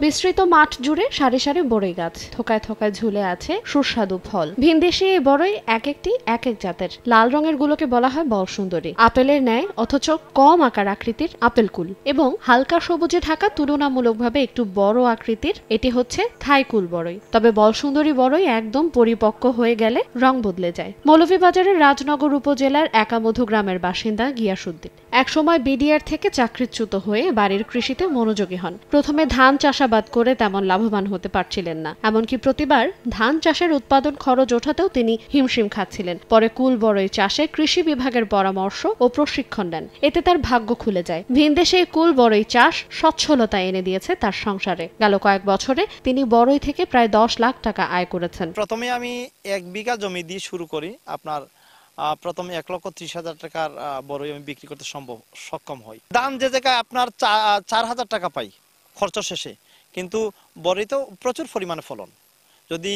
বিস্তৃত মাঠ জুড়ে সারি সারি বড়ই গাছ, থোকায় থোকায় ঝুলে আছে সুস্বাদু ফল। ভিনদেশি এই বড়ই এক একটি এক এক জাতের। লাল রঙের গুলোকে বলা হয় বলসুন্দরী, আপেলের ন্যায় অথচ কম আকার আকৃতির আপেল কুল, এবং হালকা সবুজে ঢাকা তুলনামূলকভাবে একটু বড় আকৃতির এটি হচ্ছে থাই কুল বড়ই। তবে বলসুন্দরী বড়ই একদম পরিপক্ক হয়ে গেলে রং বদলে যায়। মৌলভীবাজারের রাজনগর উপজেলার একামধু গ্রামের বাসিন্দা গিয়াসউদ্দিন একসময় বিডিআর থেকে চাকরিচ্যুত হয়ে বাড়ির কৃষিতে মনোযোগী হন। প্রথমে ধান চাষাবাদ করে তেমন লাভবান হতে পারছিলেন না, এমনকি প্রতিবার ধান চাষের উৎপাদন খরচ ওঠাতেও তিনি হিমশিম খাচ্ছিলেন। পরে কুল বড়ই চাষে কৃষি বিভাগের পরামর্শ ও প্রশিক্ষণ নেন, এতে তার ভাগ্য খুলে যায়। ভিনদেশে কুল বড়ই চাষ সচ্ছলতা এনে দিয়েছে তার সংসারে। গেল কয়েক বছরে তিনি বড়ই থেকে প্রায় 10 লাখ টাকা আয় করেছেন। প্রথমে আমি 1 বিঘা জমি দিয়ে শুরু করি। প্রথমে 1,30,000 টাকার বড়ই আমি বিক্রি করতে সক্ষম হই। দাম যে জায়গায় আপনার 4,000 টাকা পাই খরচ শেষে, কিন্তু বড়ইতে প্রচুর পরিমাণে ফলন। যদি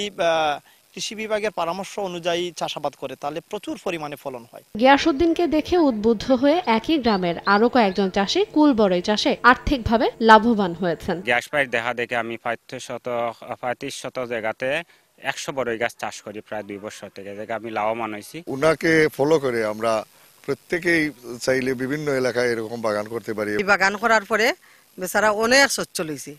কৃষি বিভাগের পরামর্শ অনুযায়ী চাষাবাদ করে তাহলে প্রচুর পরিমাণে ফলন হয়। গিয়াসউদ্দিনকে দেখে উদ্বুদ্ধ হয়ে একই গ্রামের আরো কয়েকজন চাষি কুল বড়ই চাষে আর্থিকভাবে লাভবান হয়েছেন। গ্যাস প্রাইস দেখা দেখে আমি 35 জায়গাতে 100 বড়ই গাছ চাষ করি প্রায় 2 বছর থেকে, যেটা আমি লাভবান হয়েছি। উনাকে ফলো করে আমরা প্রত্যেকেই চাইলে বিভিন্ন এলাকায় এরকম বাগান করতে পারি। বাগান করার পরে বেচারা অনেক সচ্ছল হয়েছে।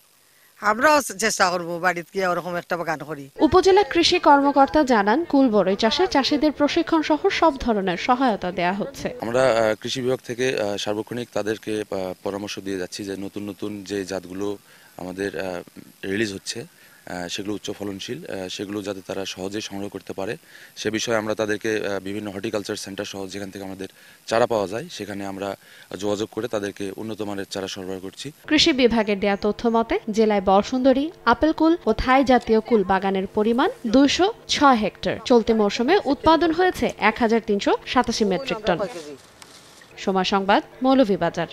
আমরাও চেষ্টা করবো বাড়িতে গিয়ে ওরকম একটা বাগান করি। উপজেলা কৃষি কর্মকর্তা জানান, কুল বড়ই চাষে চাষীদের প্রশিক্ষণ সহ সব ধরনের সহায়তা দেয়া হচ্ছে। আমরা কৃষি বিভাগ থেকে সার্বক্ষণিক তাদেরকে পরামর্শ দিয়ে যাচ্ছি যে নতুন নতুন যে জাতগুলো আমাদের রিলিজ হচ্ছে সেগুলো উচ্চ ফলনশীল, সেগুলো যাতে তারা সহজে সংগ্রহ করতে পারে সে বিষয়ে আমরা তাদেরকে বিভিন্ন হর্টিকালচার সেন্টার সহ যেখান থেকে আমাদের চারা পাওয়া যায় সেখানে আমরা যোগাযোগ করে তাদেরকে উন্নত মানের চারা সরবরাহ করছি। কৃষি বিভাগের দেয়া তথ্য মতে জেলায় বলসুন্দরী, আপেল কুল ও থাই জাতীয় কুল বাগানের পরিমাণ 206 হেক্টর। চলতি মৌসুমে উৎপাদন হয়েছে 1387 মেট্রিক টন। সময় সংবাদ, মৌলভীবাজার।